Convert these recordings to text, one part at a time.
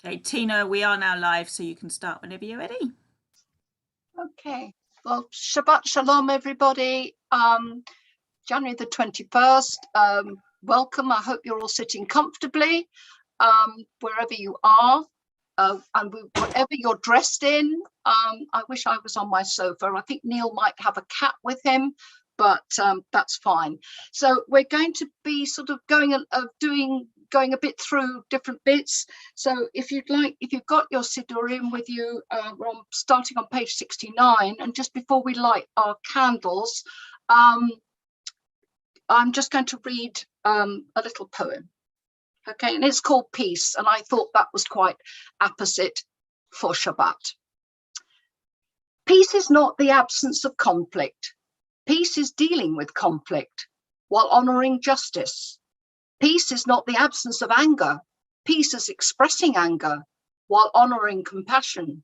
Okay, Tina, we are now live, so you can start whenever you're ready. Okay, well, Shabbat Shalom, everybody. January the 21st, welcome. I hope you're all sitting comfortably wherever you are, and whatever you're dressed in. I wish I was on my sofa. I think Neil might have a cat with him, but that's fine. So we're going to be sort of going a bit through different bits. So if you'd like, if you've got your Siddurim with you, we're starting on page 69, and just before we light our candles, I'm just going to read a little poem. Okay, and it's called Peace, and I thought that was quite apposite for Shabbat. Peace is not the absence of conflict. Peace is dealing with conflict while honoring justice. Peace is not the absence of anger. Peace is expressing anger while honoring compassion.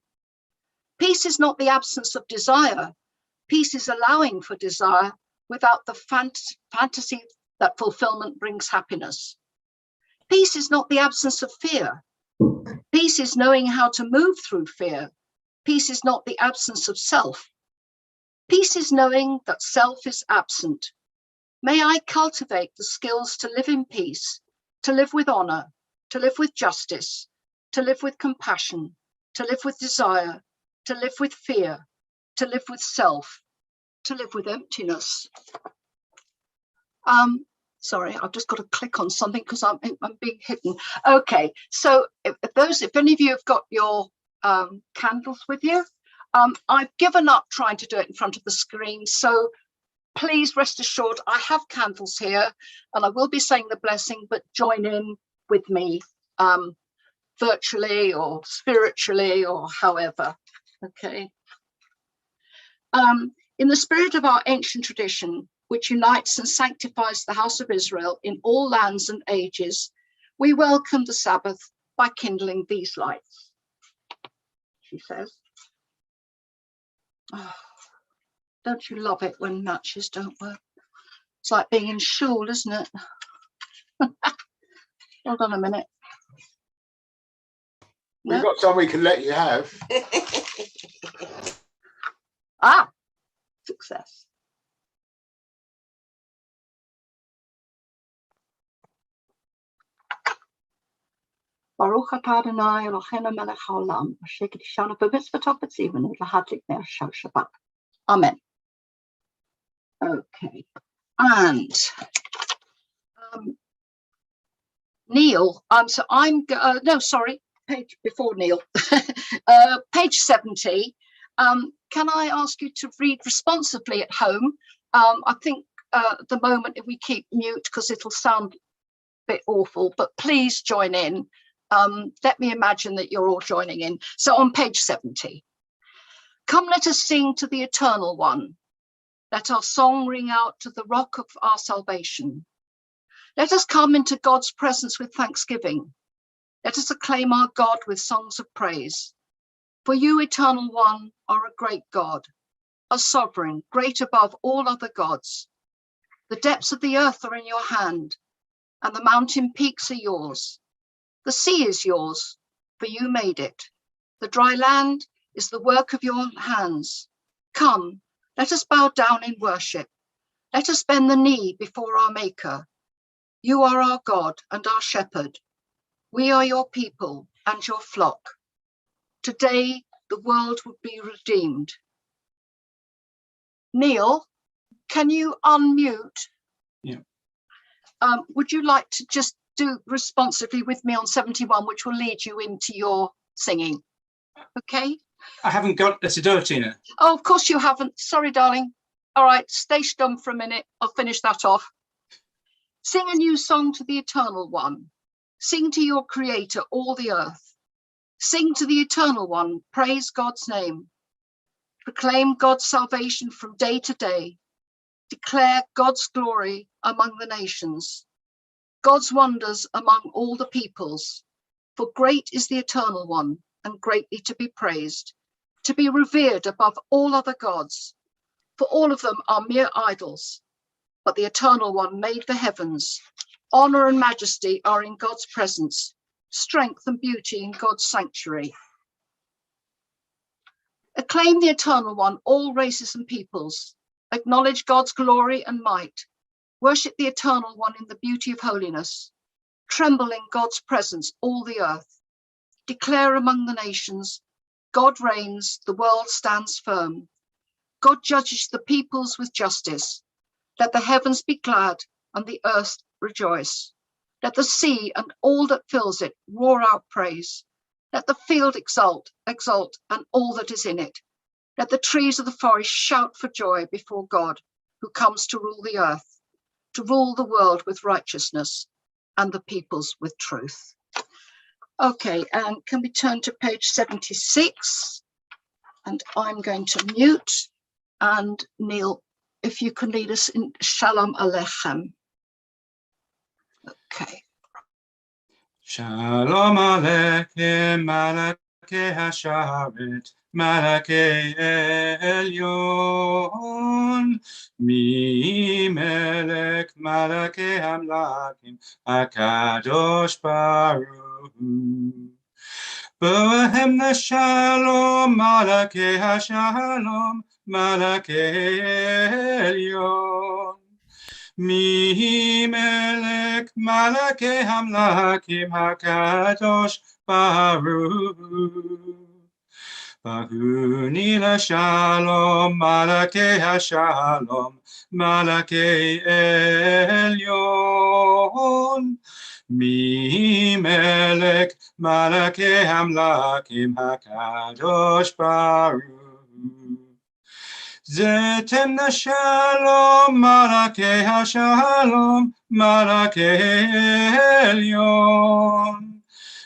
Peace is not the absence of desire. Peace is allowing for desire without the fantasy that fulfillment brings happiness. Peace is not the absence of fear. Peace is knowing how to move through fear. Peace is not the absence of self. Peace is knowing that self is absent. May I cultivate the skills to live in peace, to live with honor, to live with justice, to live with compassion, to live with desire, to live with fear, to live with self, to live with emptiness. Sorry, I've just got to click on something because I'm being hidden. Okay, so if any of you have got your candles with you, I've given up trying to do it in front of the screen, so please rest assured I have candles here and I will be saying the blessing, but join in with me virtually or spiritually or however. Okay. In the spirit of our ancient tradition, which unites and sanctifies the house of Israel in all lands and ages, we welcome the Sabbath by kindling these lights, she says. Oh, don't you love it when matches don't work? It's like being in shul, isn't it? Hold on a minute. We've got some we can let you have. Ah, success. Baruch atah Adonai Eloheinu melech haolam, asher kiddushanu b'mitzvotav v'tzivanu lahadlik ner Shabbat. Amen. Okay, and Neil, so I'm no, sorry, page before Neil, page 70. Can I ask you to read responsively at home? I think at the moment if we keep mute because it'll sound a bit awful, but please join in. Let me imagine that you're all joining in. So on page 70, come let us sing to the Eternal One. Let our song ring out to the rock of our salvation. Let us come into God's presence with thanksgiving. Let us acclaim our God with songs of praise. For you, Eternal One, are a great God, a sovereign, great above all other gods. The depths of the earth are in your hand, and the mountain peaks are yours. The sea is yours, for you made it. The dry land is the work of your hands. Come, let us bow down in worship. Let us bend the knee before our Maker. You are our God and our shepherd. We are your people and your flock. Today, the world would be redeemed. Neil, can you unmute? Yeah. Would you like to just do responsively with me on 71, which will lead you into your singing? Okay. I haven't got the Siddur, Tina. Oh, of course you haven't. Sorry, darling. All right, stay stum for a minute. I'll finish that off. Sing a new song to the Eternal One. Sing to your Creator, all the earth. Sing to the Eternal One. Praise God's name. Proclaim God's salvation from day to day. Declare God's glory among the nations. God's wonders among all the peoples. For great is the Eternal One, and greatly to be praised, to be revered above all other gods. For all of them are mere idols, but the Eternal One made the heavens. Honor and majesty are in God's presence. strength and beauty in God's sanctuary. Acclaim the Eternal One, all races and peoples. Acknowledge God's glory and might. Worship the Eternal One in the beauty of holiness. Tremble in God's presence, all the earth. Declare among the nations, God reigns, the world stands firm. God judges the peoples with justice. Let the heavens be glad and the earth rejoice. Let the sea and all that fills it roar out praise. Let the field exult, and all that is in it. Let the trees of the forest shout for joy before God, who comes to rule the earth, to rule the world with righteousness and the peoples with truth. Okay, and can we turn to page 76? And I'm going to mute. And Neil, if you can lead us in Shalom Aleichem. Okay. Shalom Aleichem, Malakei Hasharet, Malakei Elyon, Mi Melech Malakei Hamlakim, HaKadosh Baruch Hu. Bohem Shalom, Malakei Hashalom, Malakei Elyon. Mi Melech Malakei Hamlakim HaKadosh Baruch Hu. Bahuni LaShalom Malakei HaShalom Malakei Elyon. Mi Melech Malakei Hamlakim HaKadosh Baruch Hu. Zetem Shalom Malakei HaShalom Malakei Elyon.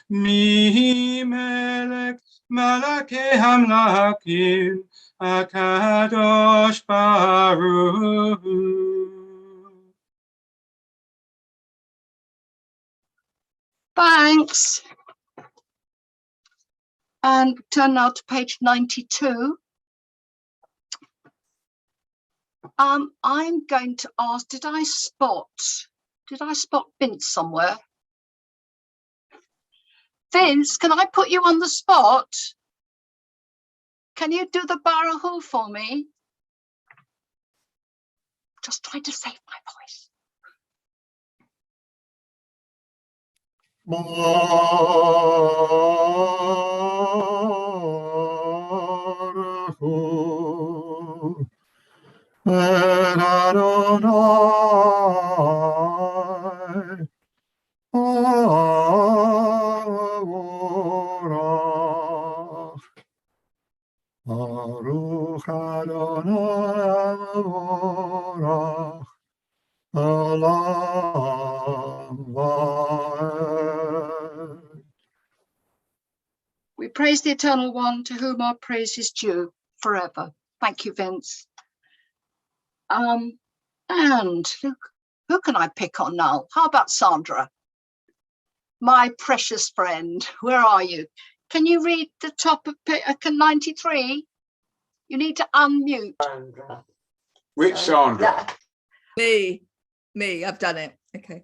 Mi Melech Malakei Hamlakim HaKadosh Baruch Hu. Thanks. And turn now to page 92. I'm going to ask, did I spot Vince somewhere? Vince, can I put you on the spot? Can you do the Baruch for me? Just try to save my voice. Adonai, Baruch Adonai Baruch Olam. We praise the Eternal One, to whom our praise is due forever. Thank you, Vince. And who can I pick on now? How about Sandra? My precious friend, where are you? Can you read the top of 93? You need to unmute. Sandra. Which Sandra? Me, I've done it. Okay.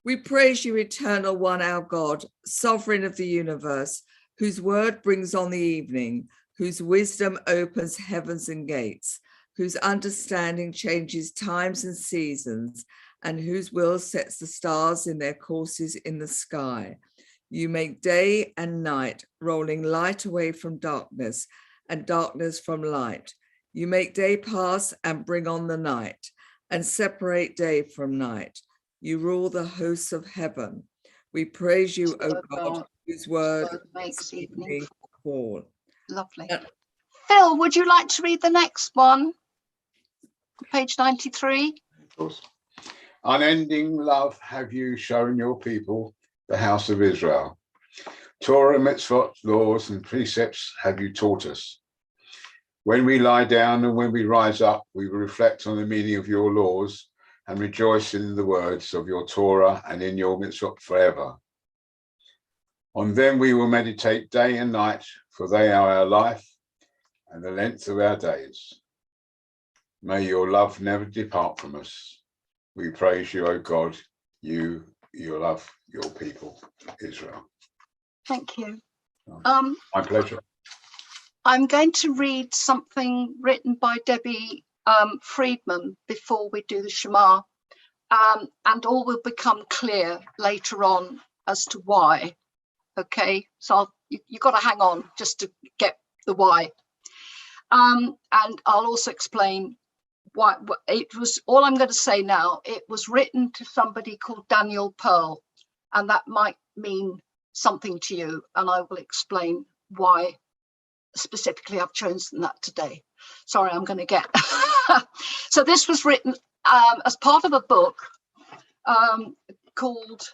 We praise you, Eternal One, our God, sovereign of the universe, whose word brings on the evening, whose wisdom opens heavens and gates, whose understanding changes times and seasons, and whose will sets the stars in their courses in the sky. You make day and night, rolling light away from darkness and darkness from light. You make day pass and bring on the night, and separate day from night. You rule the hosts of heaven. We praise you, O God, whose word makes evening fall. Lovely. Phil, would you like to read the next one? Page 93. Of course. Unending love have you shown your people, the house of Israel. Torah, mitzvot, laws, and precepts have you taught us. When we lie down and when we rise up, we will reflect on the meaning of your laws and rejoice in the words of your Torah and in your mitzvot forever. On them we will meditate day and night, for they are our life and the length of our days. May your love never depart from us. We praise you, O God, you you love your people, Israel. Thank you. My pleasure. I'm going to read something written by Debbie Friedman before we do the Shema, and all will become clear later on as to why. Okay, so you've got to hang on just to get the why. And I'll also explain why it was. All I'm going to say now, it was written to somebody called Daniel Pearl, and that might mean something to you, and I will explain why specifically I've chosen that today. Sorry, I'm going to get so this was written as part of a book called,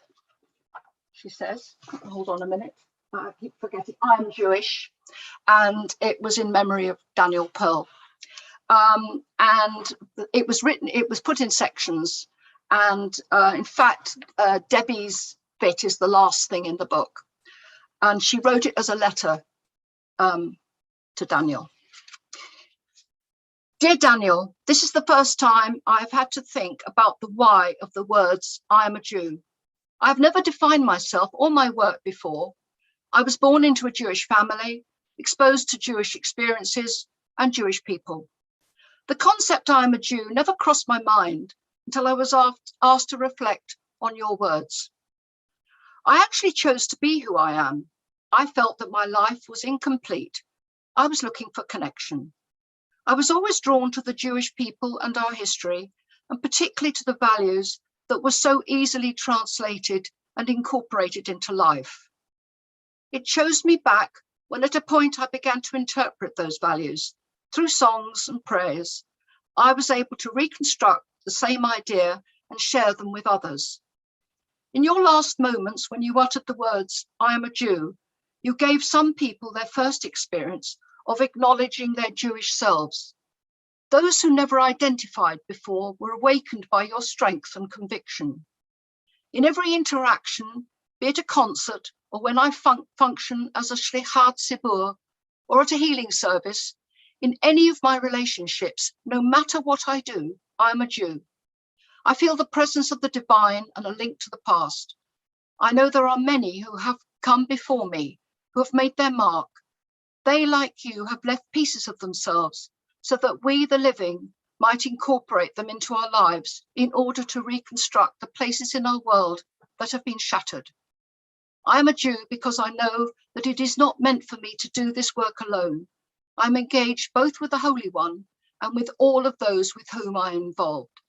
she says, hold on a minute, I keep forgetting, I'm Jewish, and it was in memory of Daniel Pearl. And it was written, it was put in sections, and in fact Debbie's bit is the last thing in the book, and she wrote it as a letter to Daniel. Dear Daniel, this is the first time I've had to think about the why of the words I am a Jew. I've never defined myself or my work before. I was born into a Jewish family, exposed to Jewish experiences and Jewish people. The concept I am a Jew never crossed my mind until I was asked to reflect on your words. I actually chose to be who I am. I felt that my life was incomplete. I was looking for connection. I was always drawn to the Jewish people and our history, and particularly to the values that were so easily translated and incorporated into life. It chose me back when at a point I began to interpret those values. Through songs and prayers, I was able to reconstruct the same idea and share them with others. In your last moments, when you uttered the words, I am a Jew, you gave some people their first experience of acknowledging their Jewish selves. Those who never identified before were awakened by your strength and conviction. In every interaction, be it a concert or when I function as a shlichat tzibur or at a healing service, in any of my relationships, no matter what I do, I am a Jew. I feel the presence of the divine and a link to the past. I know there are many who have come before me, who have made their mark. They, like you, have left pieces of themselves so that we, the living, might incorporate them into our lives in order to reconstruct the places in our world that have been shattered. I am a Jew because I know that it is not meant for me to do this work alone. I'm engaged both with the Holy One and with all of those with whom I am involved.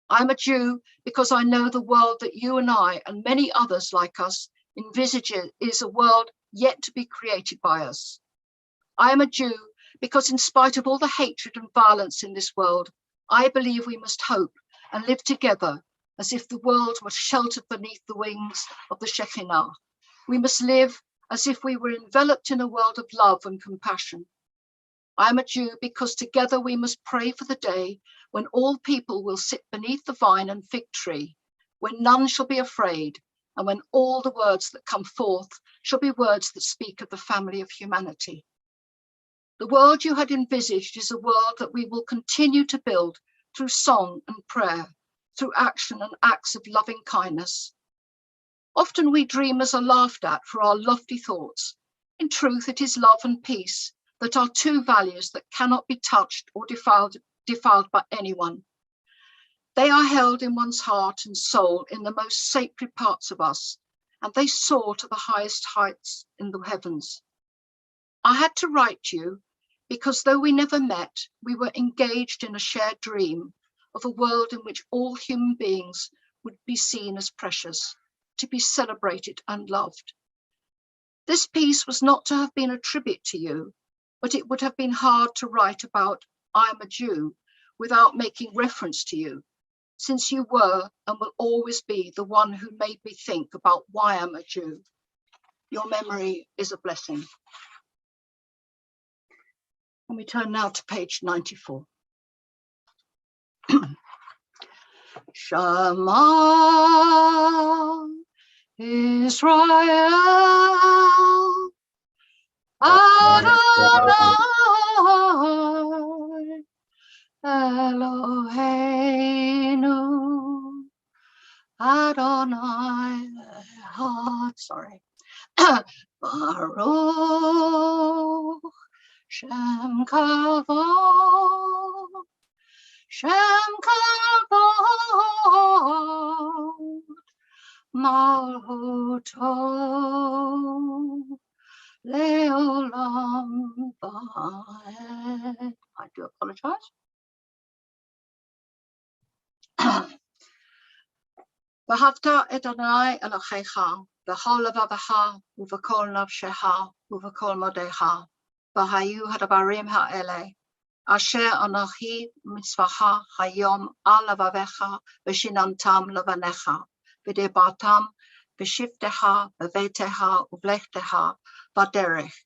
I'm a Jew because I know the world that you and I and many others like us envisage is a world yet to be created by us. I am a Jew because in spite of all the hatred and violence in this world, I believe we must hope and live together as if the world were sheltered beneath the wings of the Shekinah. We must live as if we were enveloped in a world of love and compassion. I am a Jew because together we must pray for the day when all people will sit beneath the vine and fig tree, when none shall be afraid, and when all the words that come forth shall be words that speak of the family of humanity. The world you had envisaged is a world that we will continue to build through song and prayer, through action and acts of loving kindness. Often we dreamers are laughed at for our lofty thoughts. In truth, it is love and peace that are two values that cannot be touched or defiled by anyone. They are held in one's heart and soul in the most sacred parts of us, and they soar to the highest heights in the heavens. I had to write you because though we never met, we were engaged in a shared dream of a world in which all human beings would be seen as precious, to be celebrated and loved. This piece was not to have been a tribute to you, but it would have been hard to write about I am a Jew without making reference to you, since you were and will always be the one who made me think about why I'm a Jew. Your memory is a blessing. And we turn now to page 94. Shema Israel, Adonai Eloheinu, Adonai sorry. Baruch Shem Kavod, Shem Kavod, Malchuto Leolam Vaed. I do apologize. V'havta et Adonai Elohecha v'chol levavecha uv'kol nafshecha uv'kol modecha v'hayu hadabarim ha'ele asher anochi mitzvacha hayom al levavecha v'shinantam levanecha v'debartam v'shiftecha v'vetecha uv'lechtecha v'derech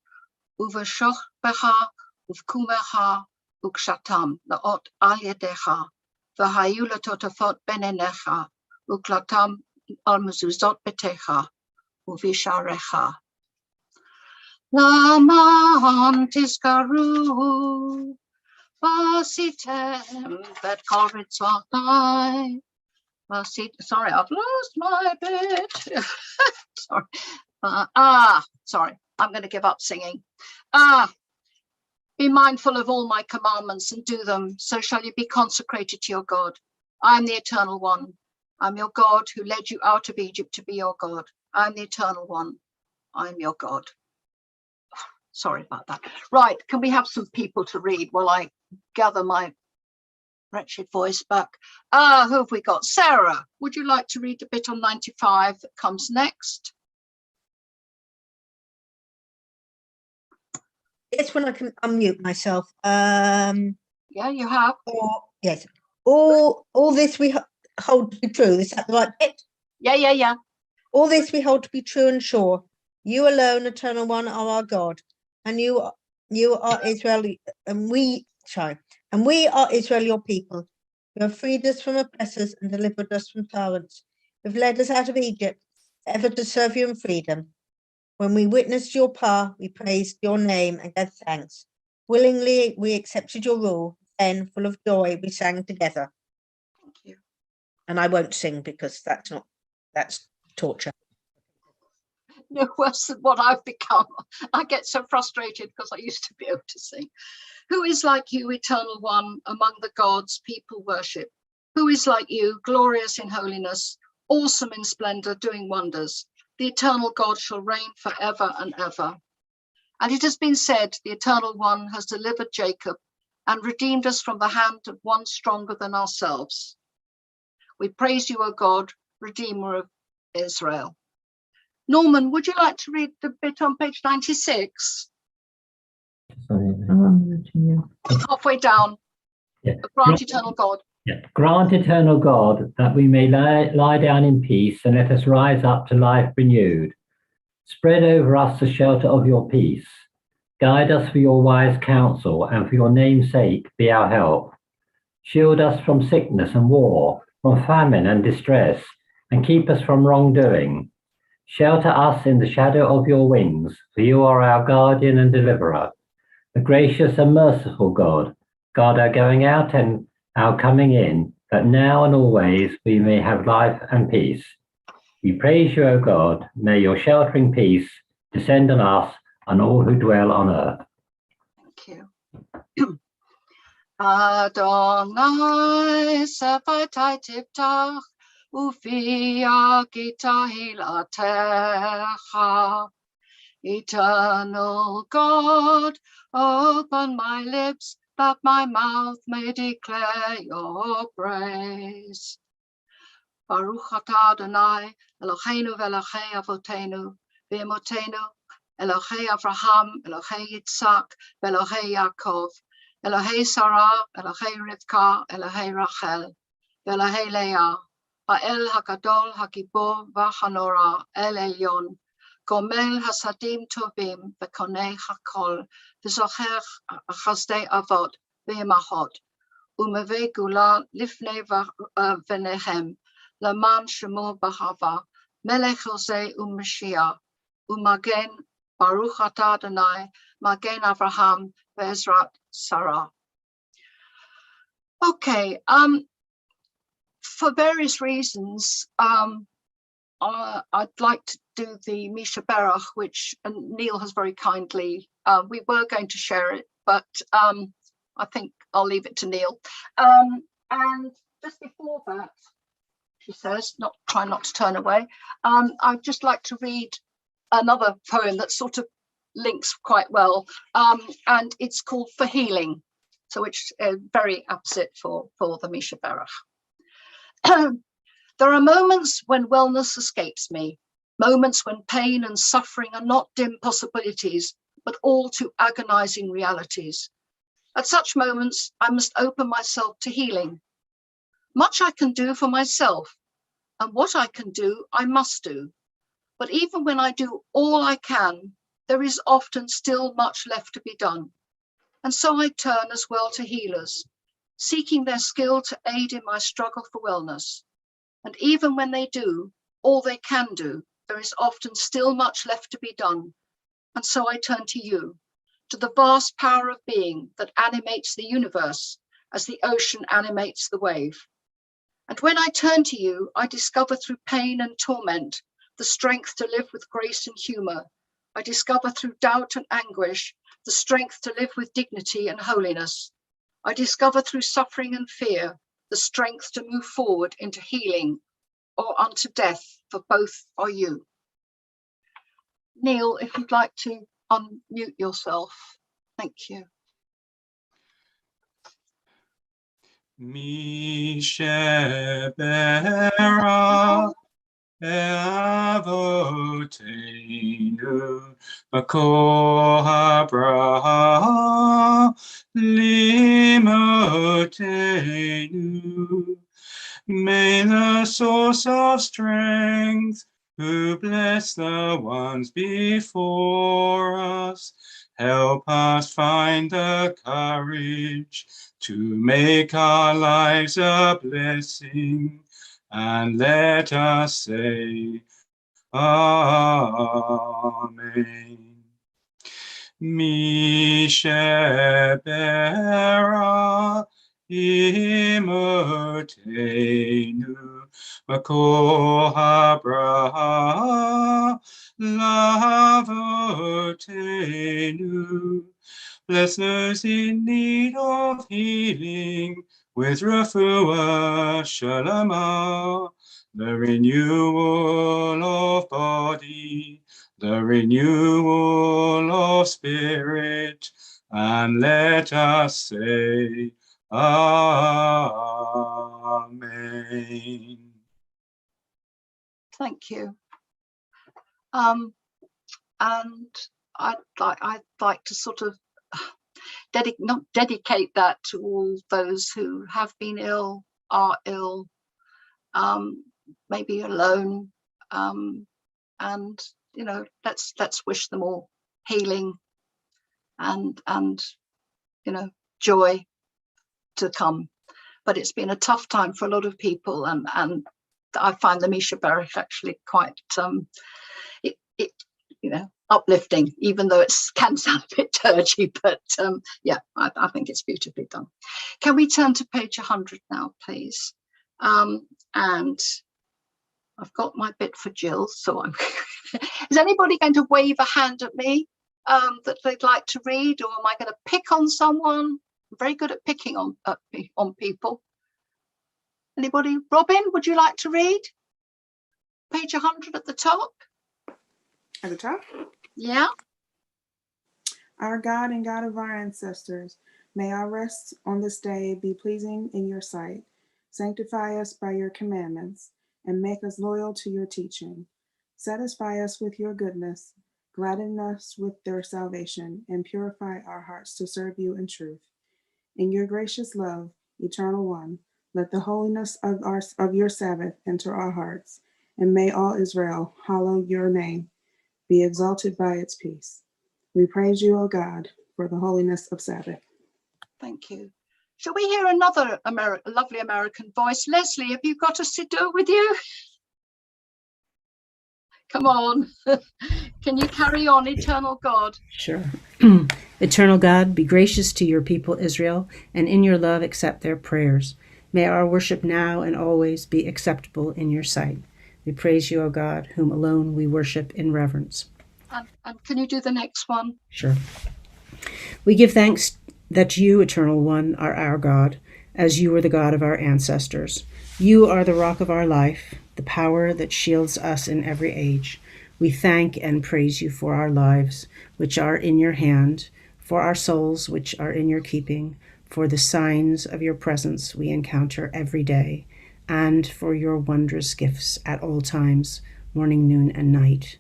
uv'shochbecha uv'kumecha u'kshatam la'ot al yedecha v'hayu letotafot benenecha uklatam al mezuzot betecha uvisharecha. Laman tiskaru vasitem bet kol mitzvotai. Sorry, I've lost my bit. Sorry. Sorry, I'm going to give up singing. Be mindful of all my commandments and do them, so shall you be consecrated to your God. I am the eternal one. I'm your God who led you out of Egypt to be your God. I'm the eternal one. I'm your God. Sorry about that. Right, can we have some people to read while I gather my wretched voice back? Who have we got? Sarah, would you like to read the bit on 95 that comes next? Yes, when I can unmute myself. Yeah, you have. Yes. All this we hold to be true. Is that the right bit? Yeah. All this we hold to be true and sure. You alone, eternal one, are our God, and you are Israel, and we are Israel, your people. You have freed us from oppressors and delivered us from tyrants. You've led us out of Egypt, ever to serve you in freedom. When we witnessed your power, we praised your name and gave thanks. Willingly, we accepted your rule. Then, full of joy, we sang together. Thank you. And I won't sing because that's torture. No worse than what I've become. I get so frustrated because I used to be able to sing. Who is like you, eternal one, among the gods people worship? Who is like you, glorious in holiness, awesome in splendor, doing wonders? The eternal God shall reign forever and ever. And it has been said, the eternal one has delivered Jacob and redeemed us from the hand of one stronger than ourselves. We praise you, O God, Redeemer of Israel. Norman, would you like to read the bit on page 96? Halfway down. Yeah. Grant, eternal God. Yeah. Grant, eternal God, that we may lie down in peace and let us rise up to life renewed. Spread over us the shelter of your peace. Guide us for your wise counsel, and for your name's sake be our help. Shield us from sickness and war, from famine and distress, and keep us from wrongdoing. Shelter us in the shadow of your wings, for you are our guardian and deliverer. The gracious and merciful God, guard our going out and our coming in, that now and always we may have life and peace. We praise you, O God. May your sheltering peace descend on us and all who dwell on earth. Thank you. Adonai sefatai tiftach ufia gita hilatecha. Eternal God, open my lips that my mouth may declare your praise. Baruch atah Adonai, Eloheinu v'Elokei avotenu, v'emotenu, Elokei Avraham, Elokei Yitzhak, v'Elokei Yaakov, Elokei Sarah, Elokei Rivka, Elokei Rachel, v'Elokei Leah, Ha'el HaGadol, HaGibor, v'Hanora, El Elyon, Gomel Hasadim Tovim, v'Konei HaKol, v'Zocher Chazdei Avot, v'Emahot, Umevei Gula Lifnei v'Nehem, Laman Shemu Bahava, Melech Hosei Mashiach, Umagen Baruch atah Adonai, Magen Avraham, Ve'ezrat Sarah. Okay, for various reasons, I'd like to do the Misha Berach, which Neil has very kindly, we were going to share it, but I think I'll leave it to Neil. And just before that, she says, try not to turn away. I'd just like to read another poem that sort of links quite well, and it's called For Healing, so it's very apposite for the Misha Berach. There are moments when wellness escapes me, moments when pain and suffering are not dim possibilities, but all too agonizing realities. At such moments, I must open myself to healing. Much I can do for myself, and what I can do, I must do. But even when I do all I can, there is often still much left to be done. And so I turn as well to healers, seeking their skill to aid in my struggle for wellness. And even when they do all they can do, there is often still much left to be done. And so I turn to you, to the vast power of being that animates the universe as the ocean animates the wave. And when I turn to you, I discover through pain and torment the strength to live with grace and humor. I discover through doubt and anguish the strength to live with dignity and holiness. I discover through suffering and fear the strength to move forward into healing or unto death, for both are you. Neil, if you'd like to unmute yourself. Thank you. Misha Berach Avotenu Makor HaBracha Limotenu. May the source of strength, who bless the ones before us, help us find the courage to make our lives a blessing, and let us say, Amen. Misha Berach Imotenu Makor HaBracha Lavotenu. Bless those in need of healing with refuah shalama, the renewal of body, the renewal of spirit, and let us say, Amen. Thank you. And I'd like to sort of dedicate that to all those who have been ill, are ill, maybe alone, and let's wish them all healing and joy to come. But it's been a tough time for a lot of people, and I find the Misha Berach actually quite uplifting, even though it can sound a bit dirgy, but yeah, I think it's beautifully done. Can we turn to page 100 now, please? And I've got my bit for Jill, so I'm is anybody going to wave a hand at me that they'd like to read, or am I going to pick on someone? I'm very good at picking on people. Anybody? Robin, would you like to read page 100 at the top? At the top? Yeah. Our God and God of our ancestors, may our rest on this day be pleasing in your sight. Sanctify us by your commandments, and make us loyal to your teaching. Satisfy us with your goodness, gladden us with their salvation, and purify our hearts to serve you in truth. In your gracious love, eternal one, let the holiness of your Sabbath enter our hearts, and may all Israel hallow your name, be exalted by its peace. We praise you, O God, for the holiness of Sabbath. Thank you. Shall we hear another lovely American voice? Leslie, have you got a siddur with you? Come on. Can you carry on, eternal God? Sure. Eternal God, be gracious to your people Israel, and in your love accept their prayers. May our worship now and always be acceptable in your sight. We praise you, O God, whom alone we worship in reverence. And can you do the next one? Sure. We give thanks that you, Eternal One, are our God, as you were the God of our ancestors. You are the rock of our life, the power that shields us in every age. We thank and praise you for our lives, which are in your hand, for our souls, which are in your keeping, for the signs of your presence we encounter every day, and for your wondrous gifts at all times, morning, noon, and night.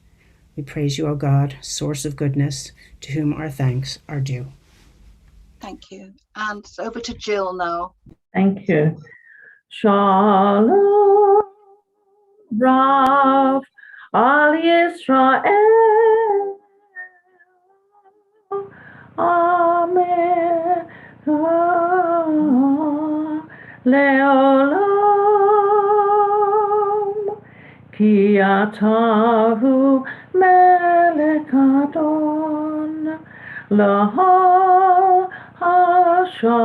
We praise you, O God, source of goodness, to whom our thanks are due. Thank you. And over to Jill now. Thank you. Shalom, Rav, Al Yisrael. Amen. Leolam. Ki atahu melech adon. Lahal hashalom.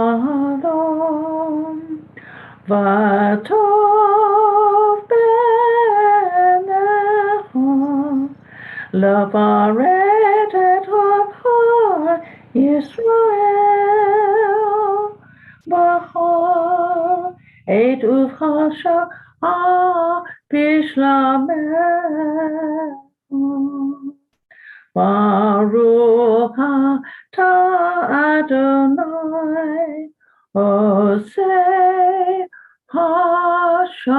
Vatov benecha. Lavaret et ha'chai Yisrael. B'chol et uvchasha bishlameh. Baruch atah Adonai Osei HaShalom.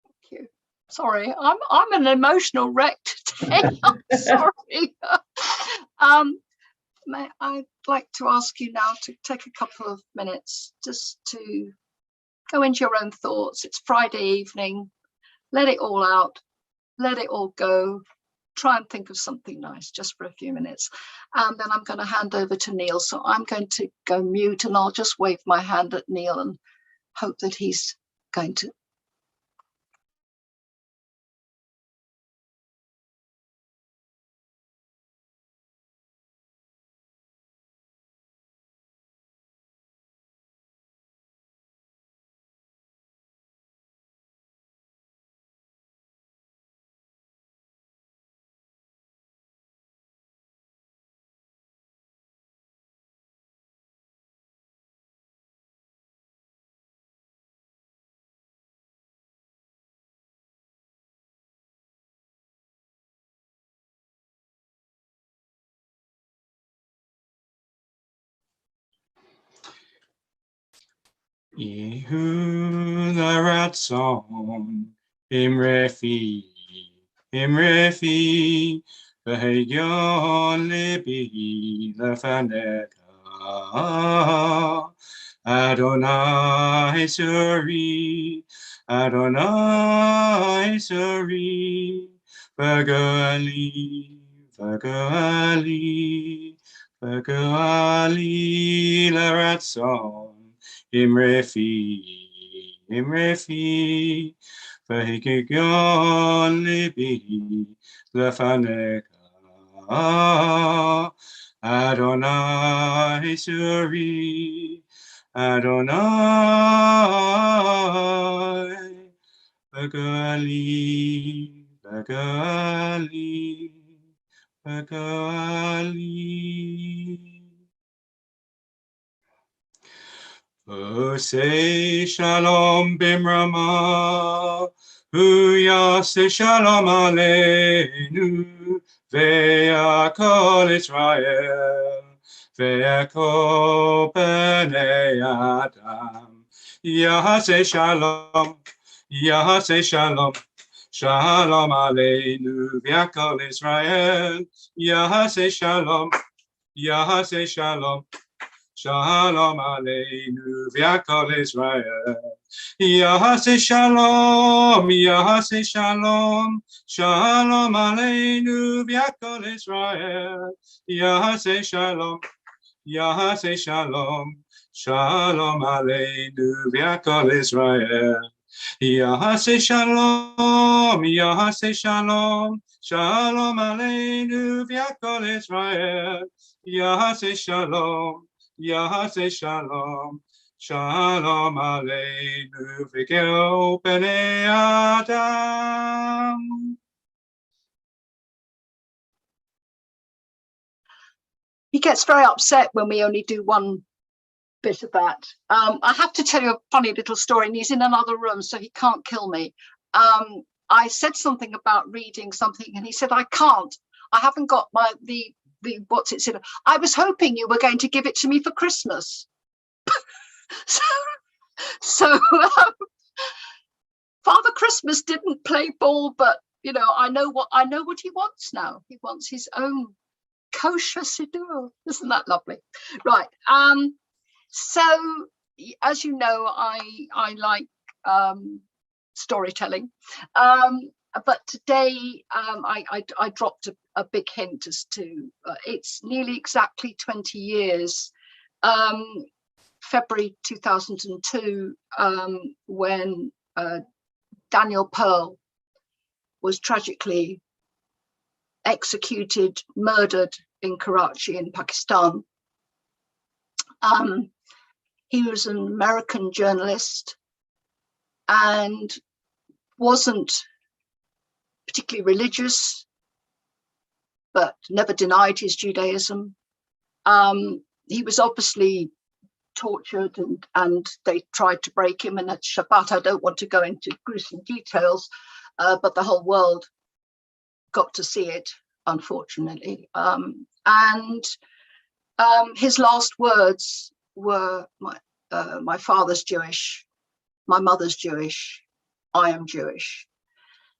Thank you. Sorry, I'm an emotional wreck today. I'm sorry. I'd like to ask you now to take a couple of minutes just to go into your own thoughts. It's Friday evening. Let it all out. Let it all go. Try and think of something nice just for a few minutes. And then I'm going to hand over to Neil. So I'm going to go mute and I'll just wave my hand at Neil and hope that he's going to. Yehu l'ratzon imrefi v'hegyon libi lefaneka Adonai suri v'gali l'ratzon Imrefi, v'higyon libi lefaneka. Adonai suri, Adonai, v'gali. Say shalom bimrama, say shalom aleinu, ve'akol Israel, ve'akol bnei Adam. Say shalom, shalom aleinu, ve'akol Israel. Say shalom, Shalom aleinu v'yakol Israel. Yahaseh shalom, shalom aleinu v'yakol Israel. Yahaseh shalom, shalom aleinu v'yakol Israel. Yahaseh shalom, shalom aleinu v'yakol Israel. Yahaseh shalom, Shalom Aleinu v'kol bnei Adam. He gets very upset when we only do one bit of that. I have to tell you a funny little story, and he's in another room, so he can't kill me. I said something about reading something, and he said, I can't. I haven't got the what's it said. I was hoping you were going to give it to me for Christmas. so Father Christmas didn't play ball, but you know, I know what he wants now. He wants his own kosher siddur. Isn't that lovely? Right. So as you know, I like storytelling, but today I dropped a big hint as to it's nearly exactly 20 years, February 2002, when Daniel Pearl was tragically executed, murdered in Karachi in Pakistan. He was an American journalist and wasn't particularly religious, but never denied his Judaism. He was obviously tortured and they tried to break him. And at Shabbat, I don't want to go into gruesome details, but the whole world got to see it, unfortunately. His last words were, my father's Jewish, my mother's Jewish, I am Jewish.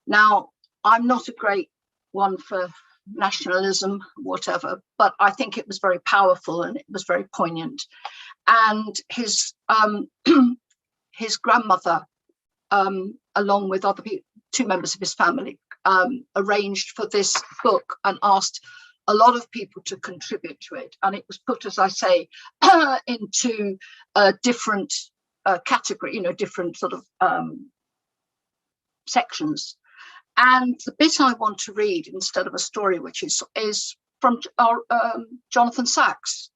Now, I'm not a great one for nationalism, whatever, but I think it was very powerful and it was very poignant. And his his grandmother, along with other people, 2 members of his family, arranged for this book and asked a lot of people to contribute to it. And it was put, as I say, into a different category, you know, different sort of sections. And the bit I want to read instead of a story, which is from Jonathan Sacks.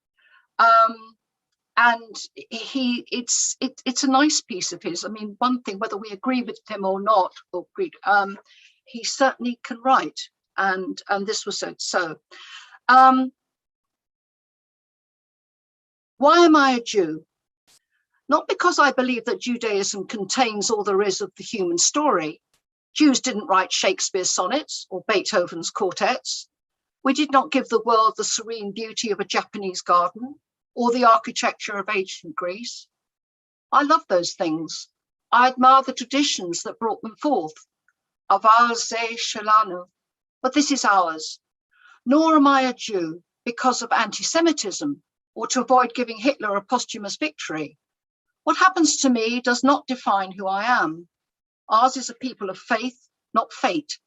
And it's a nice piece of his. I mean, one thing, whether we agree with him or not, he certainly can write. And this was so. Why am I a Jew? Not because I believe that Judaism contains all there is of the human story. Jews didn't write Shakespeare's sonnets or Beethoven's quartets. We did not give the world the serene beauty of a Japanese garden or the architecture of ancient Greece. I love those things. I admire the traditions that brought them forth. Avar ze shelanu, but this is ours. Nor am I a Jew because of anti-Semitism or to avoid giving Hitler a posthumous victory. What happens to me does not define who I am. Ours is a people of faith, not fate.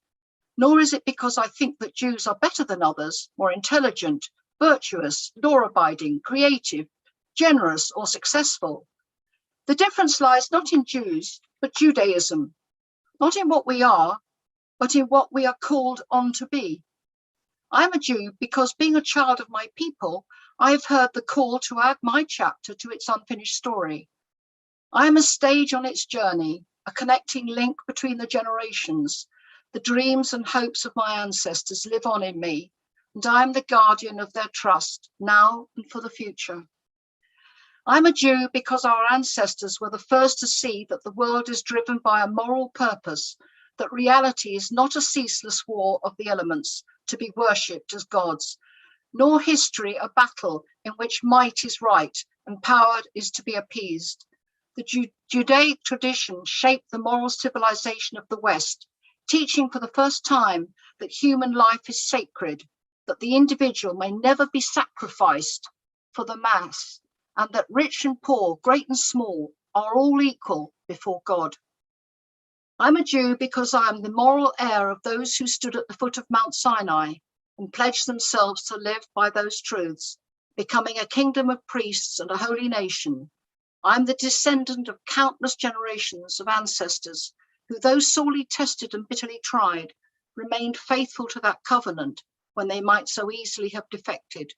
Nor is it because I think that Jews are better than others, more intelligent, virtuous, law-abiding, creative, generous, or successful. The difference lies not in Jews, but Judaism, not in what we are, but in what we are called on to be. I am a Jew because, being a child of my people, I have heard the call to add my chapter to its unfinished story. I am a stage on its journey, a connecting link between the generations. The dreams and hopes of my ancestors live on in me, and I am the guardian of their trust, now and for the future. I'm a Jew because our ancestors were the first to see that the world is driven by a moral purpose, that reality is not a ceaseless war of the elements to be worshipped as gods, nor history a battle in which might is right and power is to be appeased. The Judaic tradition shaped the moral civilization of the West, teaching for the first time that human life is sacred, that the individual may never be sacrificed for the mass, and that rich and poor, great and small, are all equal before God. I'm a Jew because I am the moral heir of those who stood at the foot of Mount Sinai and pledged themselves to live by those truths, becoming a kingdom of priests and a holy nation. I'm the descendant of countless generations of ancestors who, though sorely tested and bitterly tried, remained faithful to that covenant when they might so easily have defected.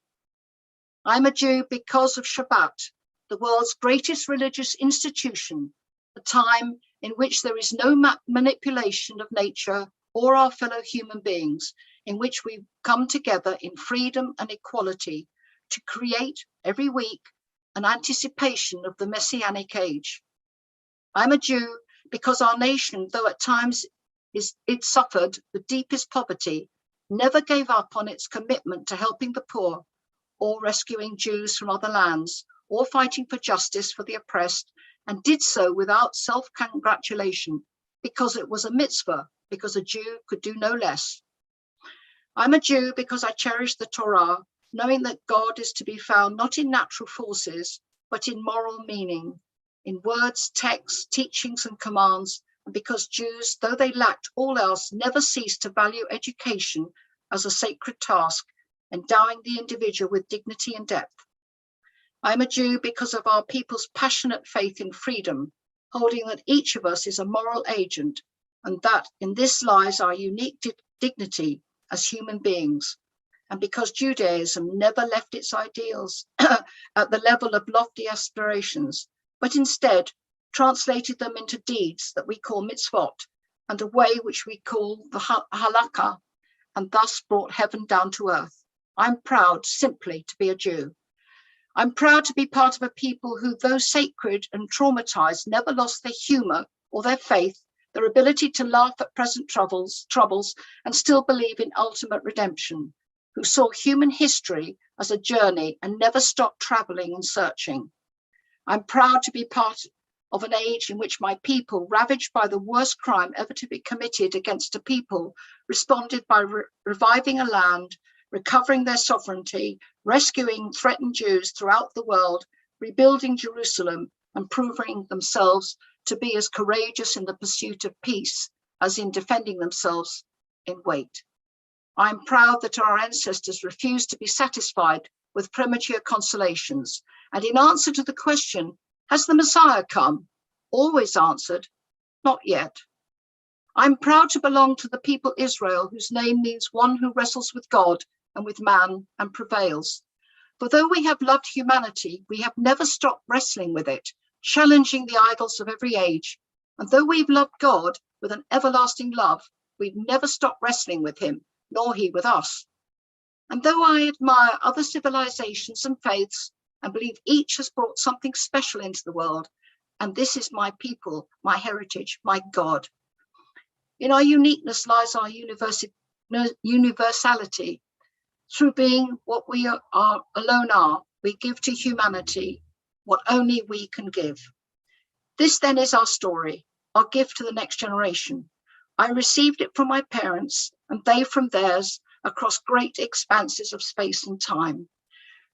I'm a Jew because of Shabbat, the world's greatest religious institution, a time in which there is no manipulation of nature or our fellow human beings, in which we come together in freedom and equality to create every week an anticipation of the Messianic age. I'm a Jew because our nation, though at times it suffered the deepest poverty, never gave up on its commitment to helping the poor or rescuing Jews from other lands or fighting for justice for the oppressed, and did so without self-congratulation because it was a mitzvah, because a Jew could do no less. I'm a Jew because I cherish the Torah, knowing that God is to be found not in natural forces, but in moral meaning, in words, texts, teachings, and commands, and because Jews, though they lacked all else, never ceased to value education as a sacred task, endowing the individual with dignity and depth. I'm a Jew because of our people's passionate faith in freedom, holding that each of us is a moral agent, and that in this lies our unique dignity as human beings. And because Judaism never left its ideals at the level of lofty aspirations, but instead translated them into deeds that we call mitzvot, and a way which we call the halakha, and thus brought heaven down to earth. I'm proud simply to be a Jew. I'm proud to be part of a people who, though sacred and traumatized, never lost their humor or their faith, their ability to laugh at present troubles, and still believe in ultimate redemption, who saw human history as a journey and never stopped traveling and searching. I'm proud to be part of an age in which my people, ravaged by the worst crime ever to be committed against a people, responded by reviving a land, recovering their sovereignty, rescuing threatened Jews throughout the world, rebuilding Jerusalem, and proving themselves to be as courageous in the pursuit of peace as in defending themselves in weight. I'm proud that our ancestors refused to be satisfied with premature consolations, and in answer to the question, has the Messiah come? Always answered, not yet. I'm proud to belong to the people Israel, whose name means one who wrestles with God and with man and prevails. For though we have loved humanity, we have never stopped wrestling with it, challenging the idols of every age. And though we've loved God with an everlasting love, we've never stopped wrestling with him, nor he with us. And though I admire other civilizations and faiths, and believe each has brought something special into the world, and this is my people, my heritage, my God. In our uniqueness lies our universality. Through being what we alone are, we give to humanity what only we can give. This then is our story, our gift to the next generation. I received it from my parents and they from theirs across great expanses of space and time.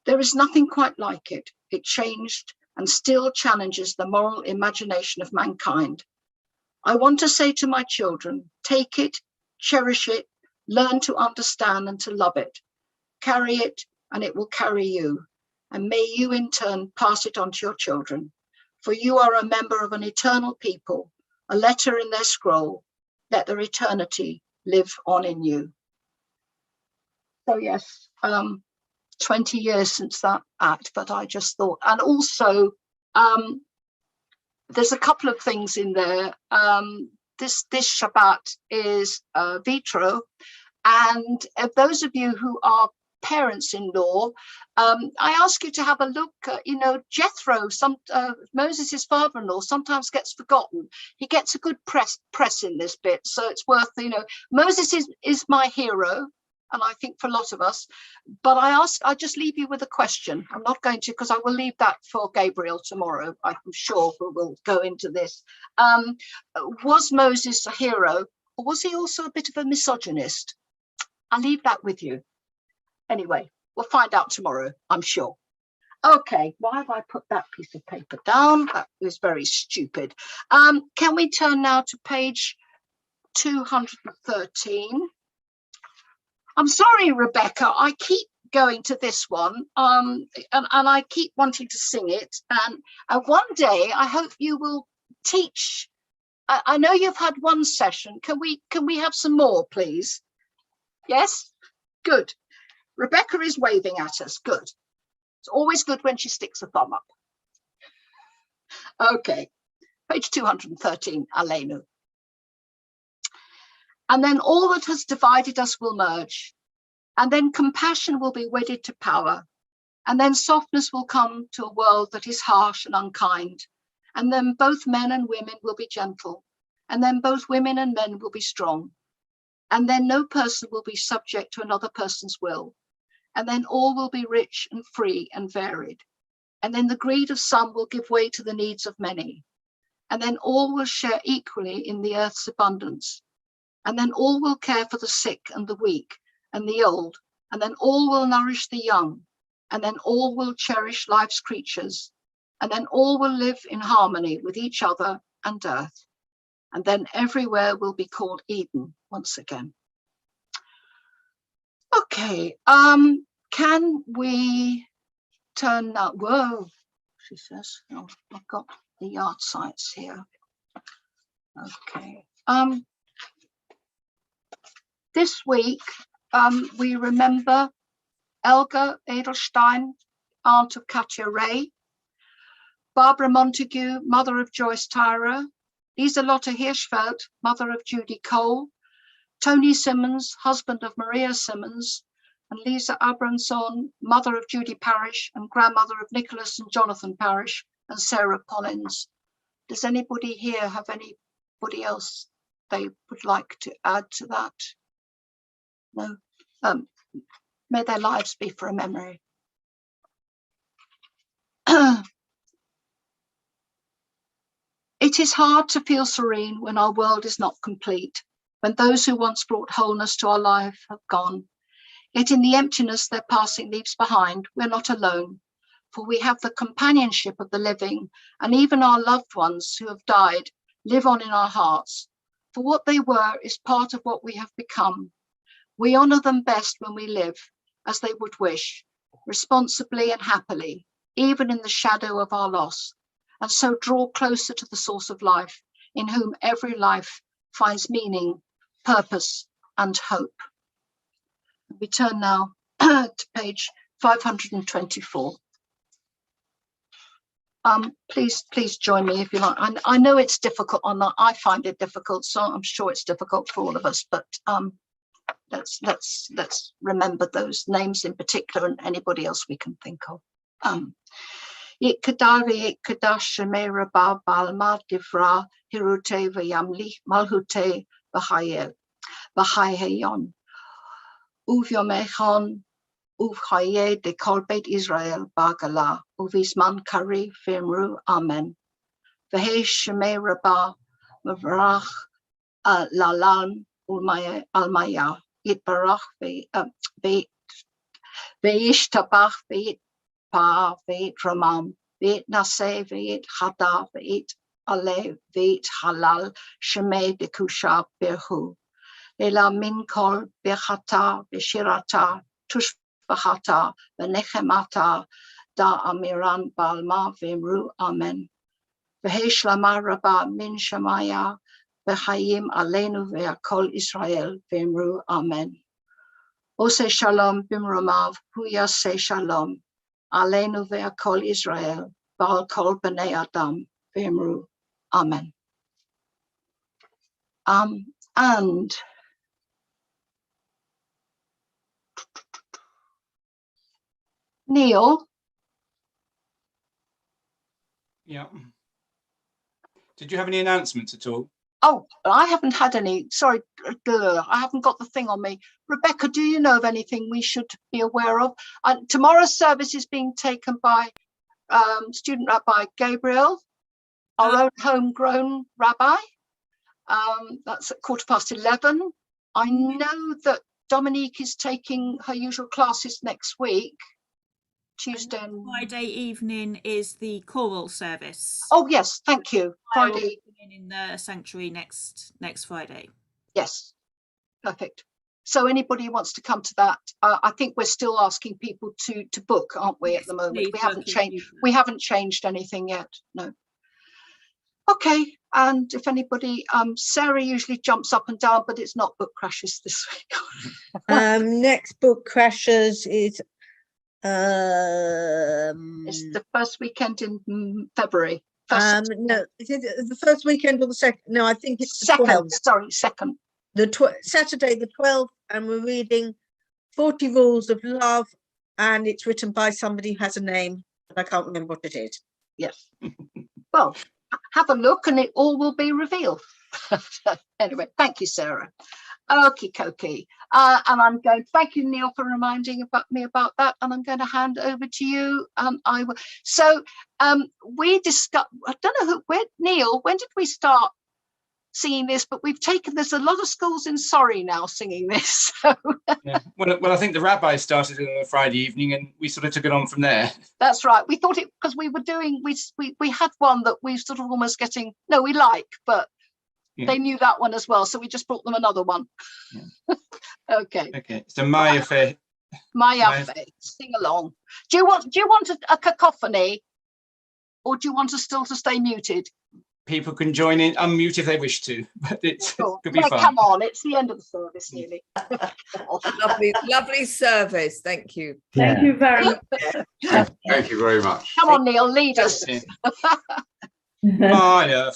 There is nothing quite like it. It changed and still challenges the moral imagination of mankind. I want to say to my children, take it, cherish it, learn to understand and to love it. Carry it and it will carry you. And may you in turn pass it on to your children. For you are a member of an eternal people, a letter in their scroll. Let their eternity live on in you. So yes, 20 years since that act, but I just thought, and also there's a couple of things in there. This Shabbat is vitro, and those of you who are parents-in-law, I ask you to have a look. Jethro, Moses' father-in-law, sometimes gets forgotten. He gets a good press in this bit, so it's worth. Moses is my hero, and I think for a lot of us. But I just leave you with a question. I'm not going to, because I will leave that for Gabriel tomorrow. I'm sure we'll go into this. Was Moses a hero, or was he also a bit of a misogynist? I'll leave that with you. Anyway, we'll find out tomorrow, I'm sure. Okay, why have I put that piece of paper down? That was very stupid. Can we turn now to page 213? I'm sorry, Rebecca, I keep going to this one, and I keep wanting to sing it. And one day, I hope you will teach. I know you've had one session. Can we have some more, please? Yes? Good. Rebecca is waving at us. Good. It's always good when she sticks a thumb up. Okay, page 213, Aleinu. And then all that has divided us will merge. And then compassion will be wedded to power. And then softness will come to a world that is harsh and unkind. And then both men and women will be gentle. And then both women and men will be strong. And then no person will be subject to another person's will. And then all will be rich and free and varied. And then the greed of some will give way to the needs of many. And then all will share equally in the earth's abundance. And then all will care for the sick and the weak and the old. And then all will nourish the young. And then all will cherish life's creatures. And then all will live in harmony with each other and earth. And then everywhere will be called Eden once again. Okay, can we turn now? Whoa, she says. Oh, I've got the yard sites here. Okay. This week, we remember Elga Edelstein, aunt of Katja Ray, Barbara Montague, mother of Joyce Tyra, Lisa Lotta Hirschfeld, mother of Judy Cole, Tony Simmons, husband of Maria Simmons, and Lisa Abramson, mother of Judy Parrish and grandmother of Nicholas and Jonathan Parrish and Sarah Pollins. Does anybody here have anybody else they would like to add to that? No. May their lives be for a memory. It is hard to feel serene when our world is not complete, when those who once brought wholeness to our life have gone. Yet in the emptiness their passing leaves behind, we're not alone, for we have the companionship of the living, and even our loved ones who have died live on in our hearts. For what they were is part of what we have become. We honor them best when we live, as they would wish, responsibly and happily, even in the shadow of our loss, and so draw closer to the source of life, in whom every life finds meaning, purpose, and hope. We turn now to page 524. Please join me if you like. I know it's difficult on that. I find it difficult, so I'm sure it's difficult for all of us, but let's remember those names in particular and anybody else we can think of. Ikadari Ikadash Shemera Ba Balma Divra Hirute Vayamli Malhute Bahayon Uvyomechon Uvhaye de Kolbet Israel Bagala Uvisman Kari Fimru Amen Vahe Shemera Ba Mavrach Lalan Ulmaya Almaya Itbarach Veishtabach Veit Pa Veit Ramam Veit Nase Veit Hada Veit Ale Veit Halal Sheme de Kusha Birhu Ela Min Kol Bechata Beshirata Tushbahata Benechemata Da Amiran Balma Vimru Amen Vehesh Lama Rabba Min Shamaya Behayim Alenu Ve'akol Israel Vimru Amen Ose Shalom Bimramav Huya Se Shalom Alenu ve'akol Israel, Baal kol b'nei Adam, v'imru, Amen. And Neil. Yeah. Did you have any announcements at all? Oh, I haven't had any. Sorry, I haven't got the thing on me. Rebecca, do you know of anything we should be aware of? Tomorrow's service is being taken by student Rabbi Gabriel, our own homegrown rabbi. That's at 11:15. I know that Dominique is taking her usual classes next week, Tuesday and Friday evening is the choral service. Oh yes, thank you. Friday in the sanctuary next Friday. Yes, perfect. So anybody who wants to come to that, I think we're still asking people to book, aren't we? Yes, at the moment we haven't changed. We haven't changed anything yet. No. Okay, and if anybody, Sarah usually jumps up and down, but it's not book crashes this week. Next book crashes is it's the first weekend in February. No, is it the first weekend or the second? No, I think it's the second. 12th. Sorry, second. Saturday the 12th, and we're reading 40 Rules of Love, and it's written by somebody who has a name, but I can't remember what it is. Yes. Well, have a look and it all will be revealed. Anyway, thank you, Sarah. Okie dokie. And I'm going, thank you, Neil, for reminding me about that. And I'm going to hand over to you. I will. So we discussed, I don't know Neil, when did we start singing this? But there's a lot of schools in Surrey now singing this. So. Yeah. Well, I think the rabbi started it on a Friday evening and we sort of took it on from there. That's right. We thought it, because we were doing, we had one that we sort of almost we like, but they knew that one as well. So we just brought them another one. Yeah. Okay. So my affair. Sing along. Do you want a cacophony, or do you want us still to stay muted? People can join in, unmute if they wish to, but it could be fun. Come on, it's the end of the service nearly. lovely service. Thank you. Thank you very much. Thank you very much. Come on, Neil, lead us. Shabbat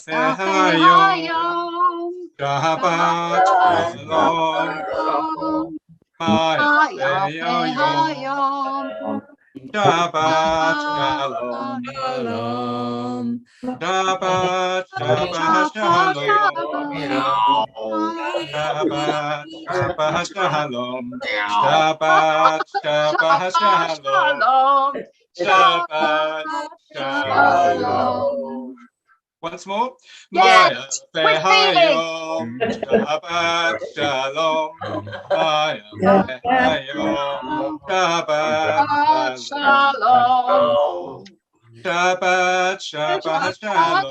Shalom. Shabbat Shalom. Shabbat Shalom. Shabbat Shalom. Shabbat Shalom. Once more. Yes, Shabbat Shalom. Shabbat Shalom. Shabbat Shabbat Shalom.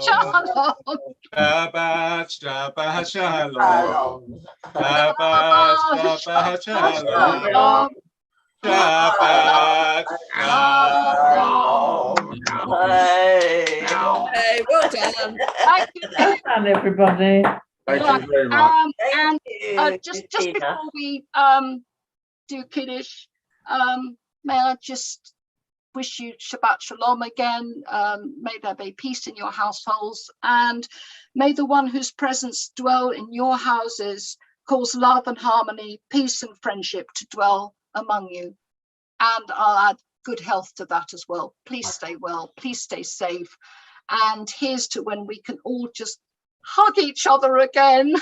Shabbat Shabbat Shalom. Shabbat Shabbat Shalom. Shabbat Shalom. Hey, well done. Thank you. Well done, everybody. Thank you very much. And just before we do Kiddush, may I just wish you Shabbat Shalom again. May there be peace in your households, and may the one whose presence dwell in your houses cause love and harmony, peace and friendship to dwell among you. And I'll add good health to that as well. Please stay well, please stay safe. And here's to when we can all just hug each other again.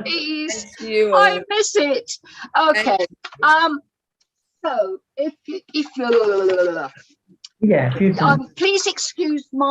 Please. I miss it. Okay. So if you Yeah, please excuse my